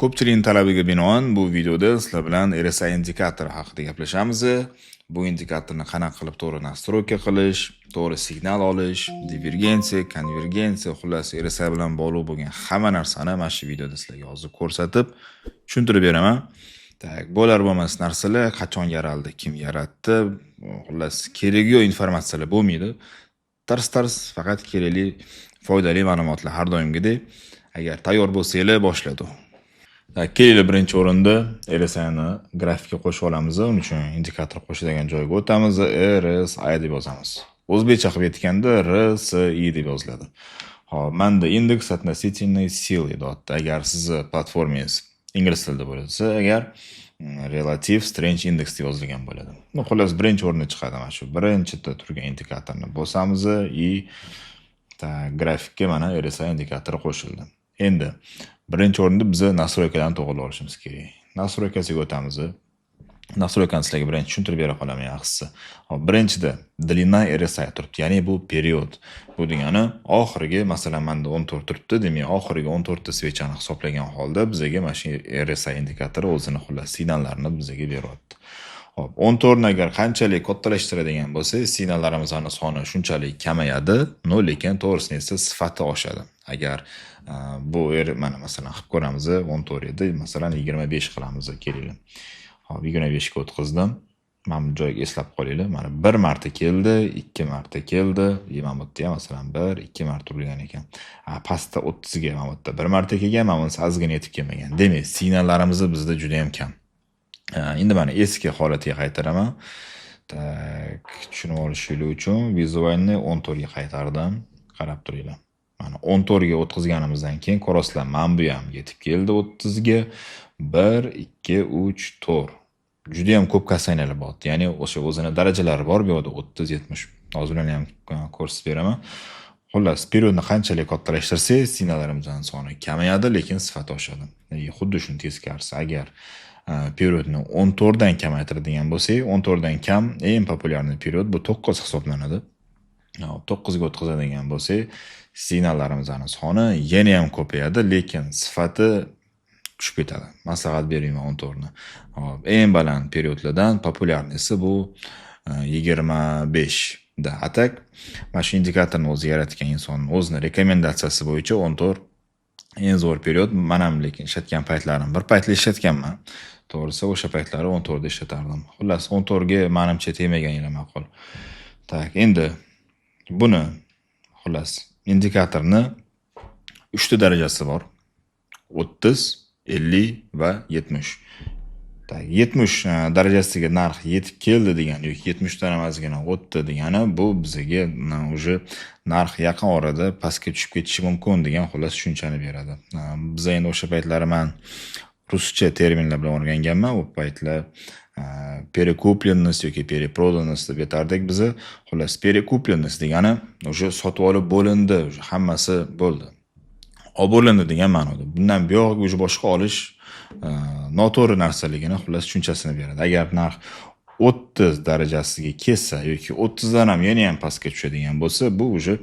Ko'pchilikning talabiga binoan bu videoda sizlar bilan RSI indikatori haqida gaplashamiz. Bu indikatorni qanaqa qilib to'g'ri nastroyka qilish, to'g'ri signal olish, divergensiya, konvergensiya, xullas RSI bilan bog'liq bo'lgan hamma narsani mana shu videoda sizlarga hozir ko'rsatib, tushuntirib beraman. Tak, bo'lar bo'lmas narsalar qachon yaraldi, kim yaratdi, xullas kerakli informatsiyalar bo'lmaydi. Tars faqat kerakli, foydali ma'lumotlar har doimgidek. Agar tayyor bo'lsanglar boshladi. Kelinglar birinchi o'rinda RSI'ni grafikka qo'shib olamiz. Uning uchun indikator qo'shadigan joyga o'tamiz. RSI deb yozamiz. O'zbekcha qilib aytganda RSI deb yoziladi. Hop, menda indeks относительной силы deyapti. Agar sizni platformangiz ingliz tilida bo'lsa, agar relative strength index deb yozilgan bo'ladi. Xullas birinchi o'rinda chiqadi mana shu. Birinchida turgan indikatorni bosamiz grafikka mana RSI indikatori qo'shildi. Endi birinchi o'rinda biz nastroykalarni to'g'rilab olishimiz kerak. Nastroykasiga o'tamiz. Nastroykani sizlarga birinchi tushuntirib bera qolaman yaxshisi. Hop, birinchida длина RSI turibdi, ya'ni bu period. Bu degani oxirgi, masalan, menda 14 turibdi, demak, oxirgi 14 ta svechani hisoblagan holda bizga mana shu RSI indikatori o'zini xullas signallarini bizga beryapti. Hop, 14 ni agar qanchalik kattalashtiradigan bo'lsa, signallarimizning soni shunchalik kamayadi, lekin to'g'risini esa sifati oshadi. Agar bu mana masalan qilib ko'ramiz, 14 edi, masalan 25 qilamiz kerakli. Hop, 25 ga o'tkazdim. Mana bu joyga eslab qolinglar. Mana 1 marta keldi, 2 marta keldi. Mana bu yerda masalan 1, 2 marta urilgan ekan. Pastda 30 ga mana bu yerda 1 marta kelgan, mana bunisi ozgina yetib kelmagan. Demak, signallarimiz bizda juda ham kam. Endi mana eski holatiga qaytaraman. Tak, tushunib olishingiz uchun vizualni 14 ga qaytardim. Qarab turinglar. Mana 14 ga o'tkazganimizdan keyin ko'rasizlar, mana bu ham yetib keldi 30 ga. 1, 2, 3, 4. Juda ham ko'p kasaynalar bor. Ya'ni o'sha o'zini darajalari bor bu yerda 30, 70. Hozir uni ham ko'rsatib beraman. Xullas, periodni qanchalik kattalashtirsak, signallarimizning soni kamayadi, lekin sifati oshadi. Xuddi shuni teskarisi. Agar periodni 14 dan kamaytiradigan bo'lsak, 14 dan kam eng populyarni period bu 9 hisoblanadi. 9 ga o'tkazadigan bo'lsak, signallarimizning soni yana ham ko'payadi, lekin sifati tushib ketadi. Maslahat berayman 14 ni. Hop, eng baland periodlardan populyarnisi bu 25 da. Atak mana shu indikatorni o'zi yaratgan inson o'zining rekomendatsiyasi bo'yicha 14 eng zo'r period. Men ham lekin ishlatgan paytlarim bir paytlar ishlatganman. To'g'risi o'sha paytlari 14 da ishlatardim. Xullas 14 ga menimcha tegmaganlar ma'qul. Tak, endi buni xullas indikatorni 3 ta darajasi bor. 30, 50 va 70. 70 darajasiga narx yetib keldi degani yoki 70 dan emasgina o'tdi degani bu bizga уже narx yaqin orada pastga tushib ketishi mumkin degan xullas tushunchani beradi. Biz endi o'sha paytlari men ruscha terminlar bilan o'rganganman. U paytlar перекупленность yoki перепроданность deb aytardik biz. Xullas перекупленность degani уже sotib olib bo'lindi, уже hammasi bo'ldi. Bo'lindi degan ma'noda. Bundan buyog'iga уже boshqa olish noto'g'ri narsaligini xullas tushunchasini beradi. Agar narx 30 darajasiga kelsa yoki 30 dan ham yana ham pastga tushadigan bo'lsa, bu уже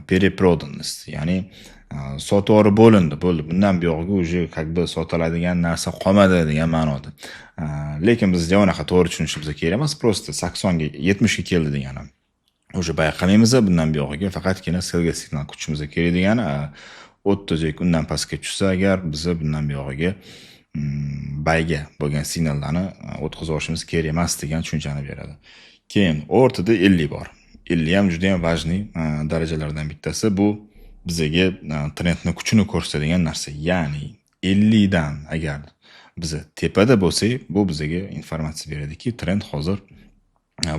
перепроданность, ya'ni sotib olib bo'lindi, bo'ldi. Bundan buyog'iga уже как бы sotiladigan narsa qolmadi degan ma'noda. Lekin bizga unaqa to'g'ri tushunishimiz kerak emas, просто 80 ga 70 ga keldi degani. Уже bayqamaymiz, bundan buyog'iga faqatgina selga signal kutishimiz kerak degani. 30 yoki undan pastga tushsa agar biz bundan buyog'iga bayga bo'lgan signallarni o'tkazib olishimiz kerak emas degan tushunchani beradi. Keyin o'rtada 50 bor. 50 ham juda ham важный darajalardan bittasi. Bu bizga trendni kuchini ko'rsatadigan narsa. Ya'ni 50 dan agar biz tepada bo'lsak, bu bizga informatsiya beradiki, trend hozir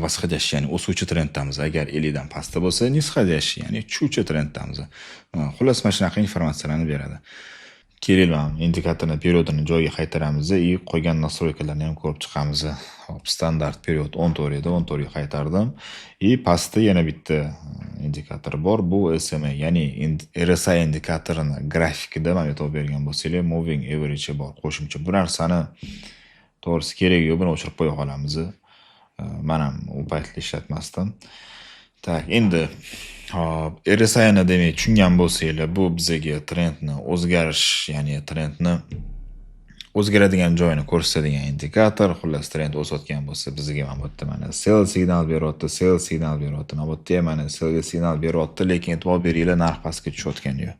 восходящий, ya'ni o'suvchi trenddamiz. Agar 50 dan pastda bo'lsa, nisходящий, ya'ni tushuvchi trenddamiz. Xullas mana shunaqa informatsiyalarni beradi. Kelinglar, indikatorni periodini joyiga qaytaramiz va qo'ygan nastroykalarni ham ko'rib chiqamiz. Hop, standart period 14 edi, 14 ga qaytardim. Pastda yana bitta indikator bor, bu SMA, ya'ni RSI indikatorining grafikida mana aytib bergan bo'lsanglar, moving average bor, qo'shimcha. Bu narsani to'g'risi keragi yo'q, buni o'chirib qo'ya qolamiz. Men ham u paytda ishlatmasdim. Tak, endi hop, RSI'ni demak tushungan bo'lsanglar, bu bizga trendni o'zgarish, ya'ni trendni o'zgaradigan joyini ko'rsatadigan indikator. Xullas trend o'sayotgan bo'lsa, bizga mana bu yerda mana sell signal beryapti, sell signal beryapti. Mana bu yerda ham mana sellga signal beryapti, lekin e'tibor beringlar, narx pastga tushayotgan yo'q.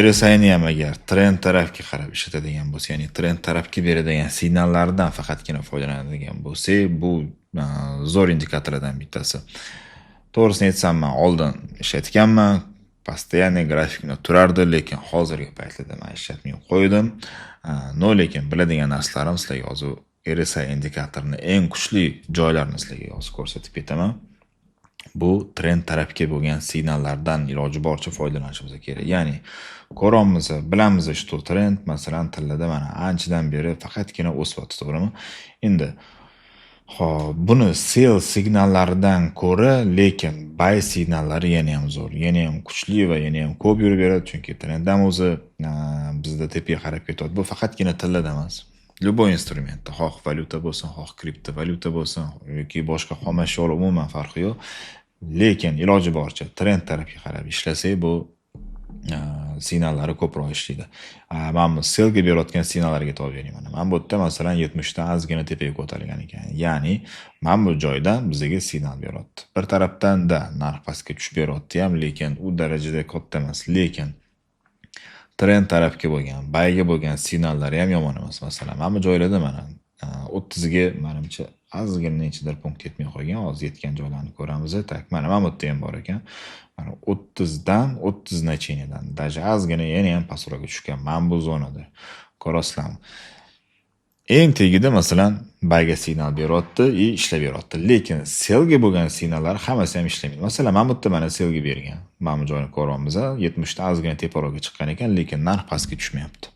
RSI'ni ham agar trend tarafga qarab ishlatadigan bo'lsa, ya'ni trend tarafga beradigan signallardan faqatgina foydalanadigan bo'lsak, bu zo'r indikatorlardan bittasi. To'g'risini aytsam, men oldin ishlatganman, постоянный grafikni turardi, lekin hozirgi paytda men ishlatmay qo'ydim. No, lekin biladigan narslarim sizlarga hozir RSI indikatorining eng kuchli joylarini sizlarga hozir ko'rsatib ketaman. Bu trend tarafga bo'lgan signallardan iloji boricha foydalanishimiz kerak. Ya'ni ko'ramiz, bilamiz, что trend masalan tillada mana anchadan beri faqatgina o'syapti, to'g'rimi? Endi xo'p, buni sell signallaridan ko'ra, lekin buy signallari yana ham zo'r, yana ham kuchli va yana ham ko'p yurib beradi, chunki trenddan o'zi bizda tepaga qarab ketadi. Bu faqatgina tillada emas. Любой instrumentda, xoh valyuta bo'lsin, xoh kriptovalyuta bo'lsin yoki boshqa xomashyolar umuman farqi yo'q. Lekin iloji boricha trend tarafga qarab ishlasak, bu signallari ko'proq ishlaydi. Men bu sellga berayotgan signallarga e'tibor bering. Mana bu yerda masalan 70 dan ozgina tepaga ko'tarilgan ekan. Ya'ni mana bu joydan bizga signal beryapti. Bir tarafdan da narx pastga tushib beryapti ham, lekin u darajada katta emas. Lekin trend tarafga bo'lgan, buyga bo'lgan signallari ham yomon emas. Masalan, mana bu joylarda mana 30 ga menimcha ozgina nechidir punkt yetmay qolgan. Hozir yetgan joylarni ko'ramiz. Tak, mana bu yerda ham bor ekan. Mana 30 dan 30 nacheniyadan даже ozgina yana ham pastroqqa tushgan. Mana bu zonada. Ko'rasizlarmi? Eng tegida masalan buyga signal beryapti, ishlab beryapti. Lekin sellga bo'lgan signallar hammasi ham ishlamaydi. Masalan, mana bu yerda mana sellga bergan. Mana bu joyni ko'ryapmiz. 70 dan ozgina teparoqqa chiqqan ekan, lekin narx pastga tushmayapti.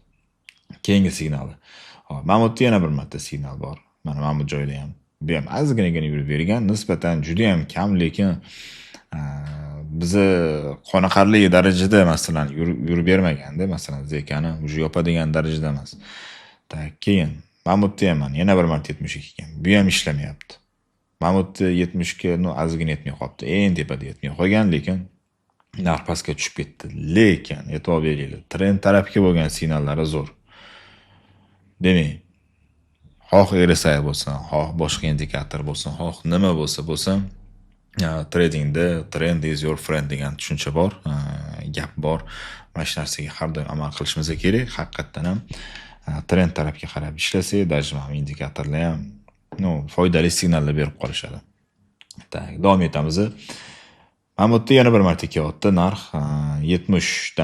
Keyingi signali. Hop, mana bu yerda yana bir marta signal bor. Mana bu joyda ham. Bu ham ozginagina yurib bergan, nisbatan juda ham kam, lekin bizni qoniqarli darajada masalan yurib bermaganda, masalan zekani uje yopadigan darajada emas. Tak, keyin mana bu yerda ham yana bir marta 72 ekan. Bu ham ishlamayapti. Mana bu yerda 70 ga ozgina yetmay qolibdi. Eng tepada yetmay qolgan, lekin narx pastga tushib ketdi. Lekin e'tibor beringlar, trend tarafga bo'lgan signallari zo'r. Demak, xoh RSI bo'lsin, xoh boshqa indikator bo'lsin, xoh nima bo'lsa, tradingda trend is your friend degan tushuncha bor, gap bor. Mana shu narsaga har doim amal qilishimiz kerak. Haqiqatan ham trend tarafga qarab ishlasak, даже mana indikatorlar ham foydali signallar berib qolishadi. Tak, davom etamiz. Mana bu yerda yana bir marta kelyapti narx 70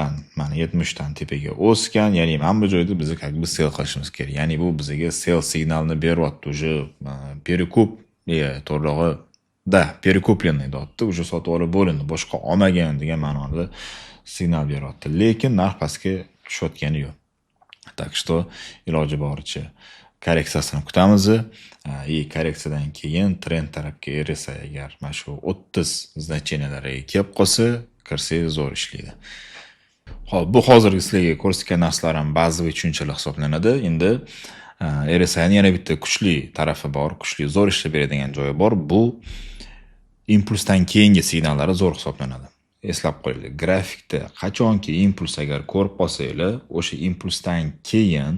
dan tepaga o'sgan, ya'ni mana bu joyda biz sell qilishimiz kerak. Ya'ni bu bizga sell signalni beryapti, uje perekup, to'g'rirog'i perekupleniy deyapti, uje sotib olib bo'lindi, boshqa olmagan degan ma'noda signal beryapti. Lekin narx pastga tushayotgani yo'q. Так что iloji boricha korreksiyasini kutamiz. Korreksiyadan keyin trend tarafga RSI agar mana shu 30 значениялariga kelib qolsa, kirsangiz zo'r ishlaydi. Xo'p, bu hozirgi sizlarga ko'rsatgan narsalar ham bazaviy tushunchalar hisoblanadi. Endi RSI ning yana bitta kuchli tarafi bor, kuchli zo'r ishlab beradigan joyi bor. Bu impulsdan keyingi signallari zo'r hisoblanadi. Eslab qo'yinglar, grafikda qachonki impuls agar ko'rib qolsanglar, o'sha impulsdan keyin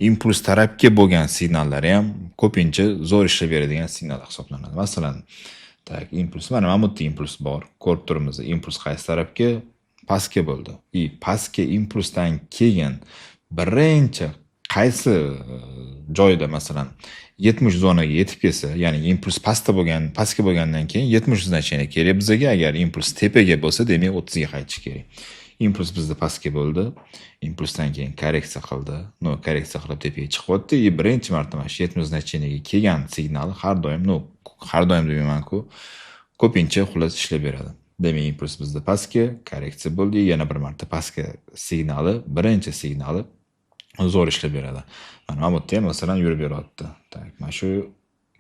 impuls tarafga bo'lgan signallar ham ko'pincha zo'r ishlab beradigan signallar hisoblanadi. Masalan, tak, impuls, mana bu yerda impuls bor. Ko'rib turibmiz, impuls qaysi tarafga? Pastga bo'ldi. Pastga impulsdan keyin birinchi qaysi joyda masalan 70 zonaga yetib kelsa, ya'ni impuls pastga bo'lgandan keyin 70 значение kerak bizga. Agar impuls tepaga bo'lsa, demak 30 ga qaytish kerak. Impuls bizda pastga bo'ldi, impulsdan keyin korreksiya qildi. Korreksiya qilib tepaga chiqyapti. Birinchi marta mana shu 70 значениеga kelgan signal har doim demayman-ku, ko'pincha xullas ishlab beradi. Demak, impuls bizda pastga, korreksiya bo'ldi, yana bir marta pastga signali, birinchi signali zo'r ishlab beradi. Mana bu yerda masalan yurib beryapti. Tak, mana shu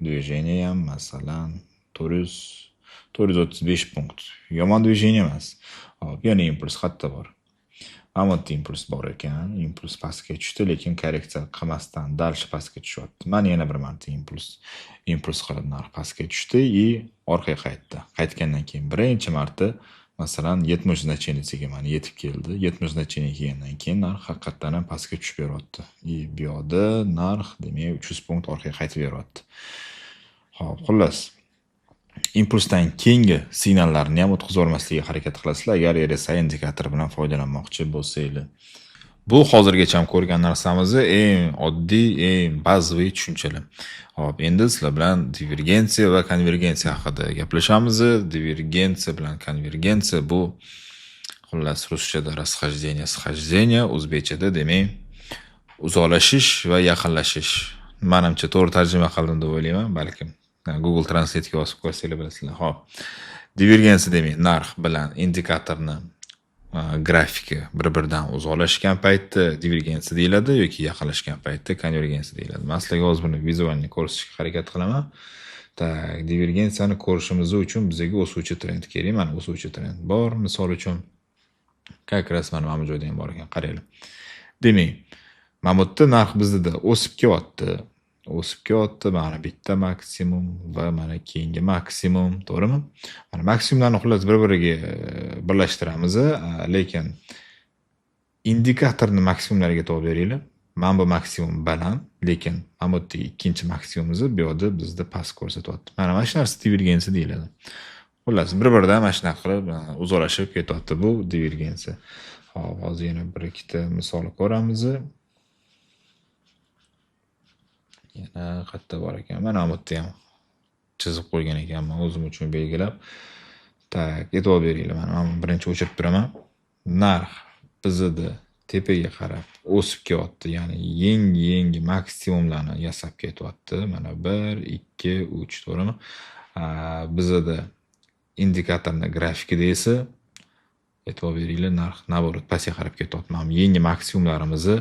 движение ham masalan 435 punkt. Yomon движение emas. Hop, yana impuls xatta bor. Mana bu impuls bor ekan, impuls pastga tushdi, lekin korreksiya qilmasdan dalshi pastga tushyapti. Mana yana bir marta impuls qilib narx pastga tushdi, orqaga qaytdi. Qaytgandan keyin birinchi marta Masalan, 70 значениyaga mana yetib keldi. 70 значениya kelgandan keyin narx haqiqatan ham pastga tushib beryapti. Bu yoqda narx demak 300 punkt orqaga qaytib beryapti. Xo'p, xullas impulsdan keyingi signallarni ham o'tkazib olmaslikka harakat qilasizlar agar RSI indikatori bilan foydalanmoqchi bo'lsanglar. Bu hozirgacha ham ko'rgan narsamizni eng oddiy, eng bazaviy tushunchalar. Hop, endi sizlar bilan divergensiya va konvergensiya haqida gaplashamiz. Divergensiya bilan konvergensiya bu xullas ruschada расхождение, o'zbekchada demak uzoqlashish va yaqinlashish. Menimcha to'g'ri tarjima qildim deb o'ylayman, balkim Google Translate ga yozib qo'ysanglar bilasizlar. Hop. Divergensiya demak narx bilan indikatorni grafiki bir-biridan uzoqlashgan paytda divergensiya deyiladi yoki yaqinlashgan paytda konvergensiya deyiladi. Men sizlarga hozir buni vizualni ko'rsatishga harakat qilaman. Tak, divergensiyani ko'rishimiz uchun bizga o'suvchi trend kerak. Mana o'suvchi trend bor. Misol uchun как раз mana bu joyda ham bor ekan, qaranglar. Demak, mana bu yerda narx bizda o'sib kelyapti. Mana bitta maksimum va mana keyingi maksimum, to'g'rimi? Mana maksimumlarni xullas bir-biriga birlashtiramiz, lekin indikatorni maksimumlariga to'g'ri beringlar. Mana bu maksimum baland, lekin mana bu ikkinchi maksimumimiz bu yerda bizda past ko'rsatyapti. Mana shu narsa divergensiya deyiladi. Xullas bir-biridan mana shunaqa qilib uzoqlashib ketyapti bu divergensiya. Hop, hozir yana bir ikkita misol ko'ramiz. Yana qayerda bor ekan? Mana bu yerda ham chizib qo'ygan ekanman o'zim uchun belgilab. Tak, e'tibor beringlar. Mana birinchi o'chirib turaman. Narx bizda tepaga qarab o'sib kelyapti, ya'ni yangi maksimumlarni yasab ketyapti. Mana 1, 2, 3, to'g'rimi? Bizda indikatorni grafikida esa e'tibor beringlar, narx naborot pastga qarab ketyapti. Mana yangi maksimumlarimizni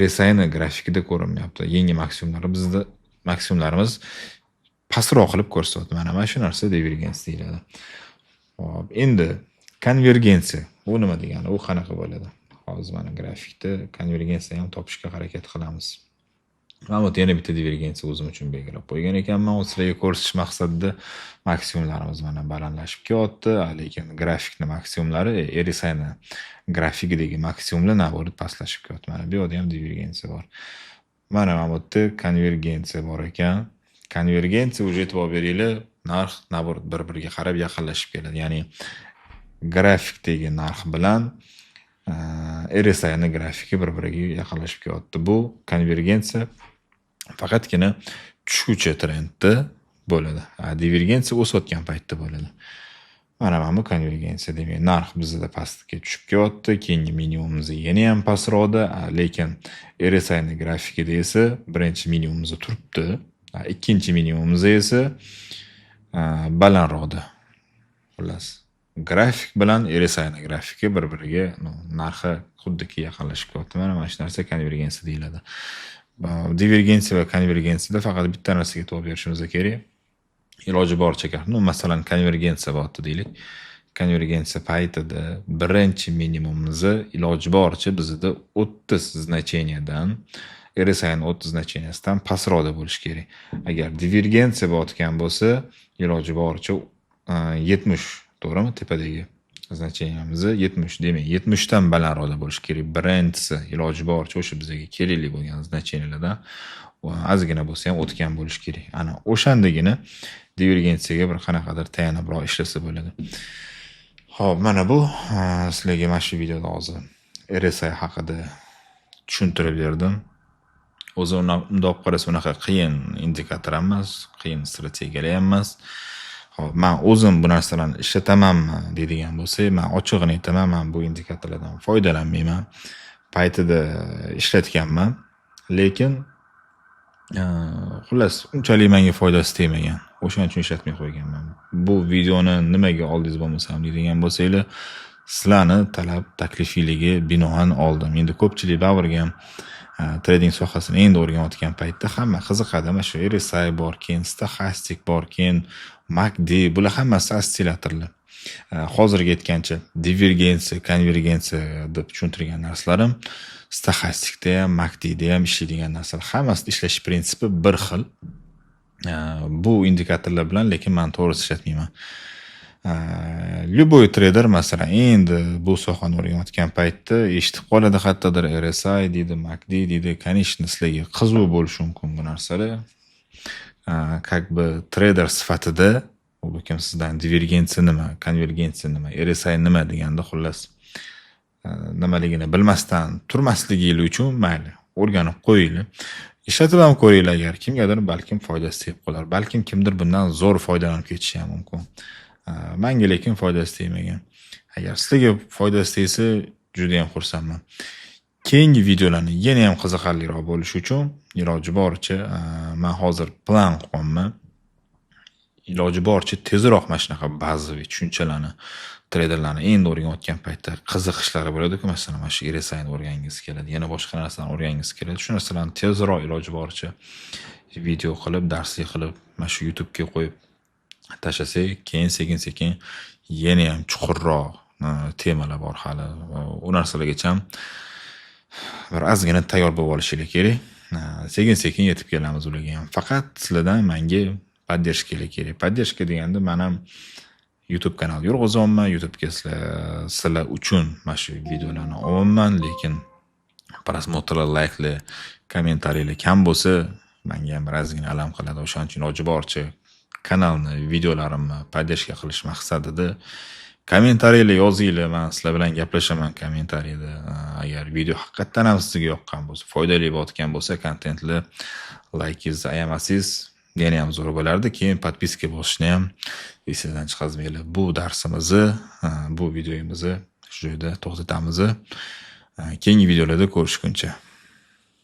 RSI ni grafikida ko'rinmayapti. Yangi maksimumlarimiz pastroq qilib ko'rsatyapti. Mana shu narsa divergensiya deyiladi. Hop, endi konvergensiya. Bu nima degani? U qanaqa bo'ladi? Hozir mana grafikda konvergensiyani ham topishga harakat qilamiz. Mana bu yana bitta divergensiya o'zim uchun belgilab qo'ygan ekanman. Sizlarga ko'rsatish maqsadida maksimumlarimiz mana balandlashib kelyapti, lekin grafikni maksimumlari RSI ni grafikidagi maksimumlar naborot pastlashib kelyapti. Mana bu yerda ham divergensiya bor. Mana bu yerda konvergensiya bor ekan. Konvergensiya o'zi e'tibor beringlar, narx naborot bir-biriga qarab yaqinlashib keladi. Ya'ni grafikdagi narx bilan RSI ni grafiki bir-biriga yaqinlashib kelyapti. Bu konvergensiya faqatgina tushuvchi trendda bo'ladi. Divergensiya o'sayotgan paytda bo'ladi. Mana bu konvergensiya demak, narx bizda pastga tushib kelyapti, keyingi minimumimiz yana ham pastroqda, lekin RSI ni grafikida esa birinchi minimumimiz turibdi, ikkinchi minimumimiz esa balandroqda. Xullas, grafik bilan RSI ni grafiki bir-biriga narxi xuddiki yaqinlashib kelyapti. Mana shu narsa konvergensiya deyiladi. Divergensiya va konvergensiyada faqat bitta narsaga e'tibor berishimiz kerak. Iloji boricha, masalan, konvergensiya bo'lyapti deylik. Konvergensiya paytida birinchi minimumimiz iloji boricha bizda 30 значениyadan RSI ni 30 значенияsidan pastroqda bo'lishi kerak. Agar divergensiya bo'layotgan bo'lsa, iloji boricha 70, to'g'rimi? Tepadagi значениямыз 70, demak 70 dan balandroqda bo'lishi kerak. Birinchisi iloji boricha o'sha bizga kerakli bo'lgan значениyalardan ozgina bo'lsa ham o'tgan bo'lishi kerak. Ana o'shandagina divergensiyaga bir qanaqadir tayanibroq ishlasa bo'ladi. Xo'p, mana bu sizlarga mana shu videoda hozir RSI haqida tushuntirib berdim. O'zi undoq qarasa unaqa qiyin indikator emas, qiyin strategiyalar ham emas. Xo'p, men o'zim bu narsalarni ishlatamanmi deydigan bo'lsa, men ochig'ini aytaman, men bu indikatorlardan foydalanmayman. Paytida ishlatganman, lekin xullas unchalik menga foydasi tegmagan. O'shaning uchun ishlatmay qo'yganman. Bu videoni nimaga oldingiz bo'lmasam deydigan bo'lsanglar, sizlarni talab taklifiligiga binoan oldim. Endi ko'pchilik baribir trading sohasini endi o'rganayotgan paytda hamma qiziqadi. Mana shu RSI bor, keyin stochastik bor, keyin MACD, bular hammasi ostsillatorlar. Hozirga aytgancha divergensiya, konvergensiya deb tushuntirgan narsalarim stochastikda ham, MACDda ham ishlaydigan narsalar. Hammasida ishlash prinsipi bir xil. Bu indikatorlar bilan, lekin men to'g'risi ishlatmayman. Любой trader masalan endi bu sohani o'rganayotgan paytda eshitib qoladi qayerdadir RSI deydi, MACD deydi. Конечно, sizlarga qiziq bo'lishi mumkin bu narsalar. Как бы trader sifatida bu kim sizdan divergensiya nima, konvergensiya nima, RSI nima deganda xullas nimaligini bilmasdan turmasligingiz uchun mayli, o'rganib qo'yinglar. Ishlatib ham ko'ringlar, agar kimgadir balkim foydasi tegib qolar. Balkim kimdir bundan zo'r foydalanib ketishi ham mumkin. Menga lekin foydasi tegmagan. Agar sizlarga foydasi tegsa, juda ham xursandman. Keyingi videolarni yana ham qiziqarliroq bo'lishi uchun iloji boricha men hozir plan qilganman. Iloji boricha tezroq mana shunaqa bazaviy tushunchalarni traderlarni endi o'rganayotgan paytda qiziqishlari bo'ladi-ku, masalan, mana shu RSI'ni o'rgangingiz keladi, yana boshqa narsalarni o'rgangingiz keladi. Shu narsalarni tezroq iloji boricha video qilib, darsli qilib, mana shu YouTube'ga qo'yib tashlasak, keyin sekin-sekin yana ham chuqurroq temalar bor hali. U narsalargacha bir ozgina tayyor bo'lib olishinglar kerak. Sekin-sekin yetib kelamiz ularga ham. Faqat sizlardan menga поддержка kerak. Поддержка deganda men ham YouTube kanal yurg'izyapman. YouTube'ga sizlar uchun mana shu videolarni olaman, lekin prosmotrlar, like'lar, kommentariylar kam bo'lsa, menga ham ozgina alam qiladi. O'shaning uchun iloji boricha kanalni, videolarimni поддержка qilish maqsadida kommentariylar yozinglar, men sizlar bilan gaplashaman kommentariyada. Agar video haqiqatan ham sizga yoqqan bo'lsa, foydali bo'layotgan bo'lsa, kontentlar like'ingizni ayamasangiz, yana ham zo'r bo'lardi. Keyin podpiska bosishni ham esingizdan chiqazmanglar. Bu darsimizni, bu videomizni shu yerda to'xtatamiz. Keyingi videolarda ko'rishguncha